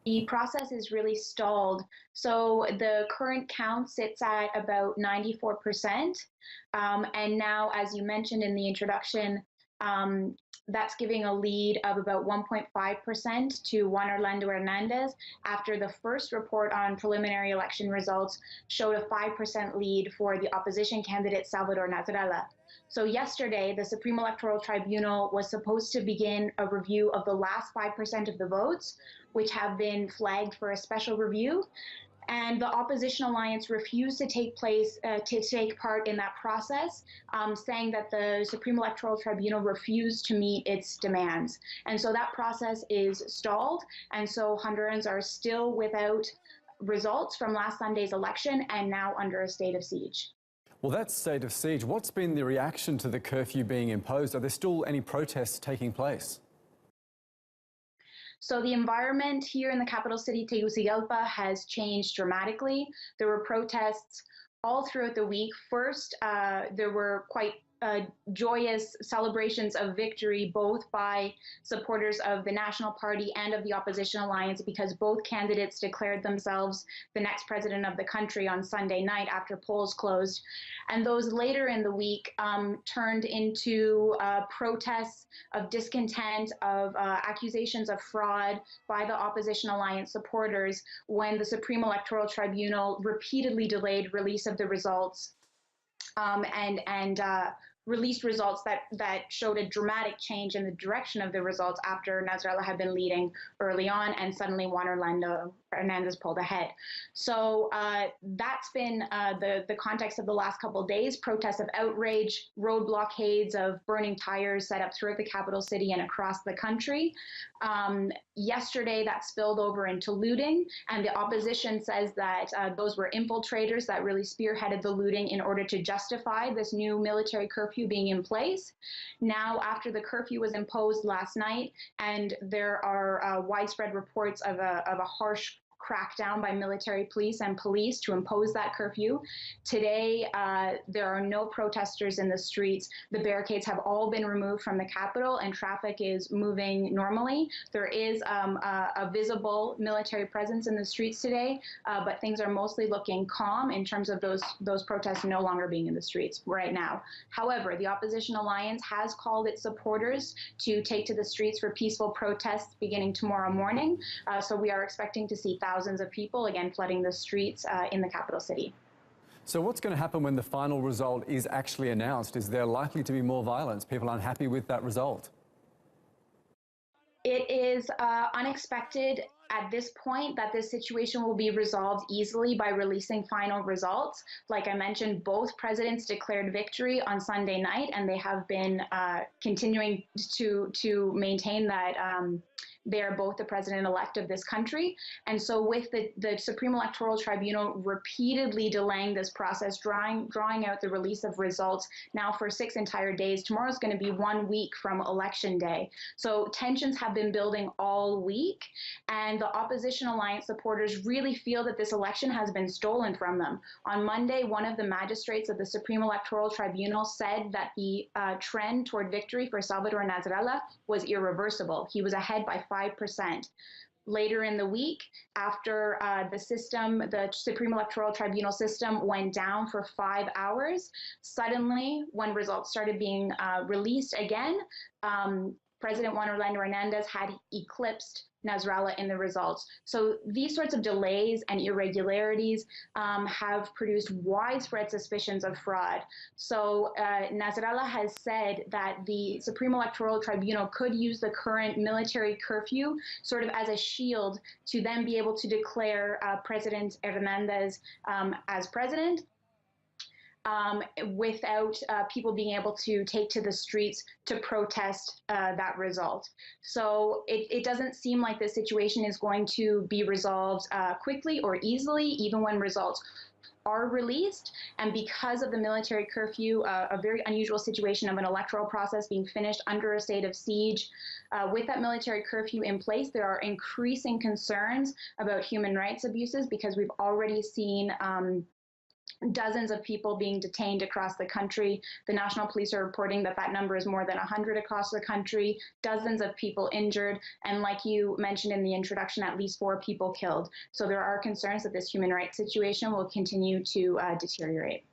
The process is really stalled. So the current count sits at about 94%. And now, as you mentioned in the introduction, um, that's giving a lead of about 1.5% to Juan Orlando Hernandez after the first report on preliminary election results showed a 5% lead for the opposition candidate Salvador Nasralla. So yesterday, the Supreme Electoral Tribunal was supposed to begin a review of the last 5% of the votes, which have been flagged for a special review. And the opposition alliance refused to take part in that process, saying that the Supreme Electoral Tribunal refused to meet its demands. And so that process is stalled. And so Hondurans are still without results from last Sunday's election and now under a state of siege. Well, that state of siege, what's been the reaction to the curfew being imposed? Are there still any protests taking place? So the environment here in the capital city, Tegucigalpa, has changed dramatically. There were protests all throughout the week. First, there were quite joyous celebrations of victory, both by supporters of the National Party and of the opposition alliance, because both candidates declared themselves the next president of the country on Sunday night after polls closed. And those later in the week turned into protests of discontent, of accusations of fraud by the opposition alliance supporters when the Supreme Electoral Tribunal repeatedly delayed release of the results and released results that showed a dramatic change in the direction of the results after Nasralla had been leading early on, and suddenly Juan Orlando Hernandez pulled ahead. So that's been the context of the last couple of days: protests of outrage, road blockades of burning tires set up throughout the capital city and across the country. Yesterday, that spilled over into looting, and the opposition says that those were infiltrators that really spearheaded the looting in order to justify this new military curfew being in place. Now, after the curfew was imposed last night, and there are widespread reports of a harsh crackdown by military police and police to impose that curfew. Today, there are no protesters in the streets. The barricades have all been removed from the capital and traffic is moving normally. There is a visible military presence in the streets today, but things are mostly looking calm in terms of those protests no longer being in the streets right now. However, the opposition alliance has called its supporters to take to the streets for peaceful protests beginning tomorrow morning. So we are expecting to see thousands of people again flooding the streets in the capital city. So what's going to happen when the final result is actually announced? Is there likely to be more violence? People unhappy with that result? It is unexpected at this point that this situation will be resolved easily by releasing final results. Like I mentioned, both presidents declared victory on Sunday night, and they have been continuing to maintain that they are both the president-elect of this country. And so with the Supreme Electoral Tribunal repeatedly delaying this process, drawing out the release of results now for 6 entire days, tomorrow is going to be 1 week from Election Day. So tensions have been building all week, and the opposition alliance supporters really feel that this election has been stolen from them. On Monday, one of the magistrates of the Supreme Electoral Tribunal said that the trend toward victory for Salvador Nasralla was irreversible. He was ahead by 5%. Later in the week, after the Supreme Electoral Tribunal system went down for 5 hours, suddenly, when results started being released again, President Juan Orlando Hernandez had eclipsed Nasralla in the results. So these sorts of delays and irregularities have produced widespread suspicions of fraud. So Nasralla has said that the Supreme Electoral Tribunal could use the current military curfew sort of as a shield to then be able to declare President Hernandez as president. Without people being able to take to the streets to protest that result. So it doesn't seem like this situation is going to be resolved quickly or easily, even when results are released. And because of the military curfew, a very unusual situation of an electoral process being finished under a state of siege, with that military curfew in place, there are increasing concerns about human rights abuses, because we've already seen dozens of people being detained across the country. The national police are reporting that that number is more than 100 across the country, dozens of people injured, and like you mentioned in the introduction, at least 4 people killed. So there are concerns that this human rights situation will continue to deteriorate.